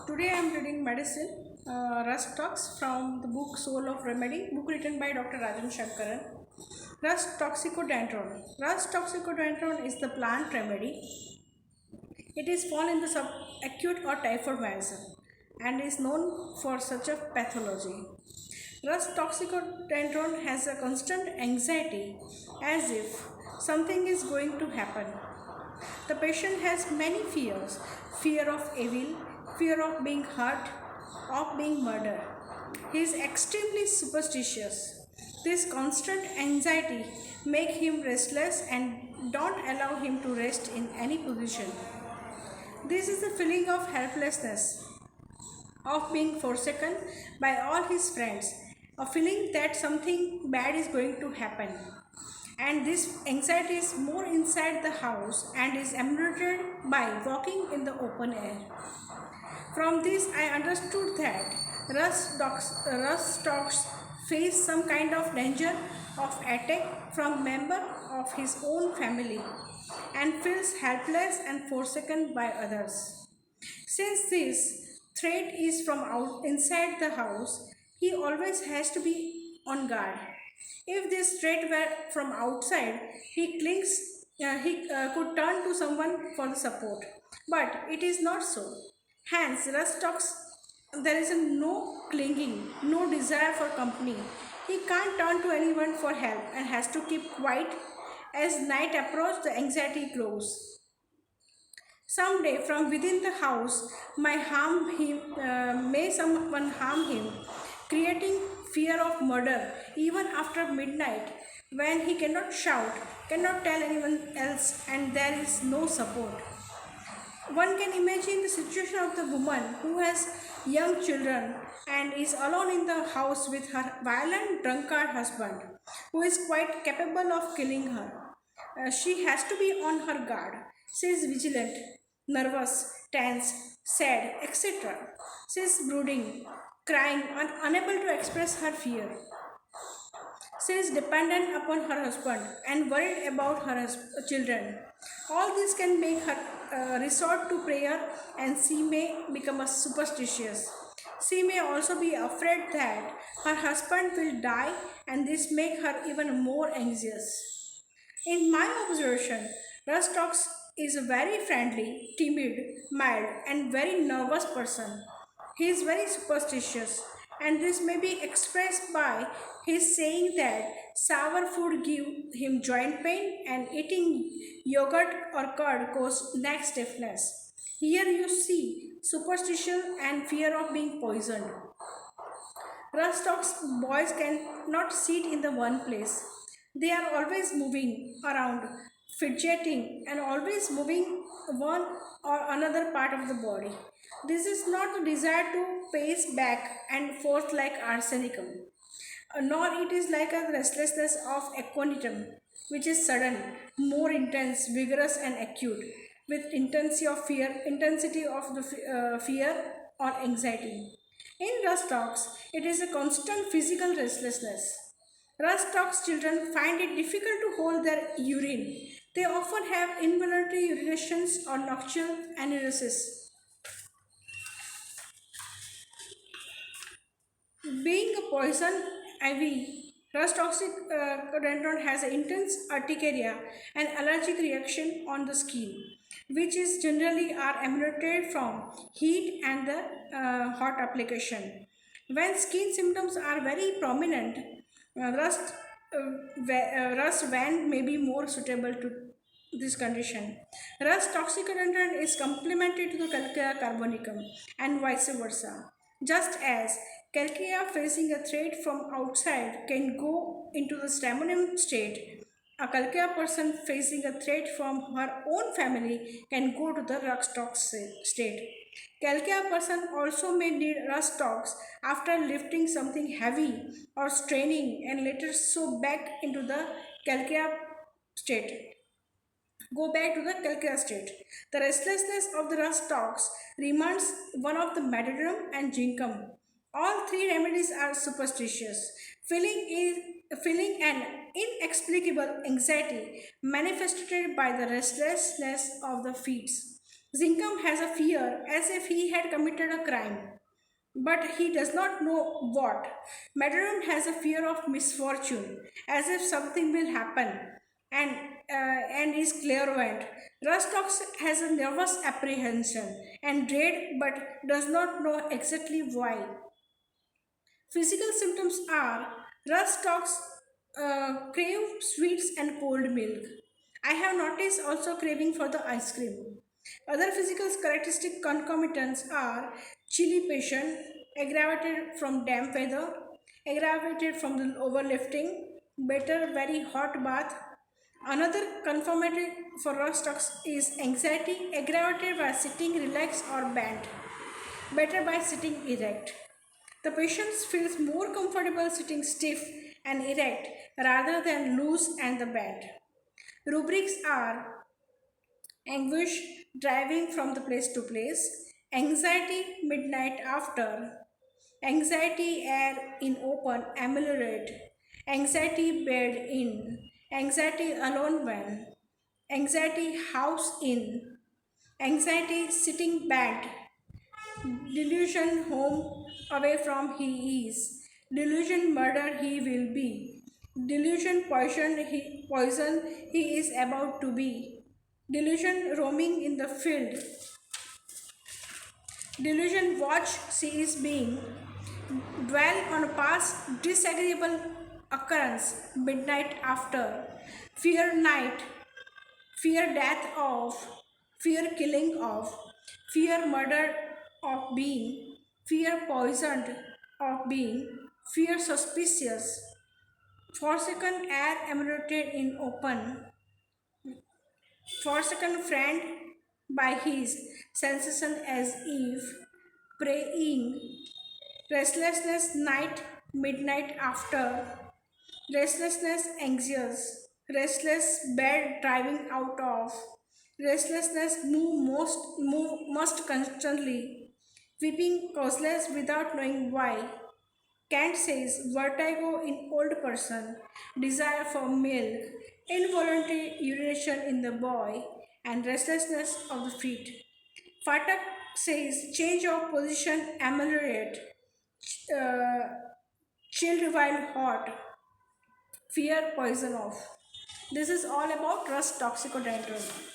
Today I am reading Medicine, Rust Talks from the book Soul of Remedy, book written by Dr. Rajan Shankaran. Rust toxicodendron. Rust toxicodendron is the plant remedy. It is found in the subacute or typhoid medicine and is known for such a pathology. Rust toxicodendron has a constant anxiety as if something is going to happen. The patient has many fears: fear of evil, fear of being hurt, of being murdered. He is extremely superstitious. This constant anxiety make him restless and don't allow him to rest in any position. This is the feeling of helplessness, of being forsaken by all his friends, a feeling that something bad is going to happen. And this anxiety is more inside the house and is ameliorated by walking in the open air. From this, I understood that Russ Stocks face some kind of danger of attack from member of his own family and feels helpless and forsaken by others. Since this threat is from inside the house, he always has to be on guard. If this threat were from outside, he could turn to someone for the support. But it is not so. Hence, Russ talks, there is no clinging, no desire for company. He can't turn to anyone for help and has to keep quiet. As night approaches, the anxiety grows. Someday, from within the house, may someone harm him, creating fear of murder even after midnight, when he cannot shout, cannot tell anyone else, and there is no support. One can imagine the situation of the woman who has young children and is alone in the house with her violent drunkard husband, who is quite capable of killing her. She has to be on her guard. She is vigilant, nervous, tense, sad, etc. She is brooding, crying, and unable to express her fear. She is dependent upon her husband and worried about her children. All this can make her resort to prayer, and she may become a superstitious. She may also be afraid that her husband will die, and this make her even more anxious. In my observation, Rustox is a very friendly, timid, mild, and very nervous person. He is very superstitious, and this may be expressed by his saying that sour food give him joint pain and eating yogurt or curd cause neck stiffness. Here you see superstition and fear of being poisoned. Rustock's boys cannot sit in the one place. They are always moving around, fidgeting, and always moving one or another part of the body. This is not the desire to pace back and forth like arsenicum, nor it is like a restlessness of equanitum, which is sudden, more intense, vigorous, and acute, with intensity of the fear or anxiety. In Rustox, it is a constant physical restlessness. Rustox children find it difficult to hold their urine. They often have involuntary urinations or nocturnal aneurysms. Being a poison ivy, rust toxic rhododendron has an intense urticaria and allergic reaction on the skin, which is generally are emanated from heat and the hot application. When skin symptoms are very prominent, rust van may be more suitable to this condition. Rust toxicodendron is complementary to the Calcarea carbonicum and vice versa. Just as Calcarea facing a threat from outside can go into the staminum state, a Calcarea person facing a threat from her own family can go to the rust tox state. Calcarea person also may need rust tox after lifting something heavy or straining and later so back into the Calcarea state. Go back to the Calcutta state. The restlessness of the rust stalks reminds one of the Medadrum and Jinkum. All three remedies are superstitious. Feeling an inexplicable anxiety manifested by the restlessness of the feet. Zinkham has a fear as if he had committed a crime, but he does not know what. Madaron has a fear of misfortune, as if something will happen, and and is clairvoyant. Rustox has a nervous apprehension and dread, but does not know exactly why. Physical symptoms are Rustox crave sweets and cold milk. I have noticed also craving for the ice cream. Other physical characteristic concomitants are chilly patient, aggravated from damp weather, aggravated from the overlifting, better very hot bath. Another conformity for Rustox is anxiety, aggravated by sitting relaxed or bent, better by sitting erect. The patient feels more comfortable sitting stiff and erect rather than loose and the bent. Rubrics are anguish driving from the place to place, anxiety midnight after, anxiety air in open ameliorate, anxiety bed in, anxiety alone when, anxiety house in, anxiety sitting bed, delusion home away from he is, delusion murder he will be, delusion poison he is about to be, delusion roaming in the field, delusion watch she is being, dwell on a past disagreeable occurrence midnight after, fear night, fear death of, fear killing of, fear murder of being, fear poisoned of being, fear suspicious, forsaken air emanated in open, forsaken friend by his sensation as if praying, restlessness night, midnight after, restlessness anxious, restless bed driving out of, restlessness move must constantly, weeping causeless without knowing why. Kant says vertigo in old person, desire for milk, involuntary urination in the boy, and restlessness of the feet. Fatak says change of position ameliorate, uh, chilled while hot, fear poison off. This is all about Rust toxicodendron.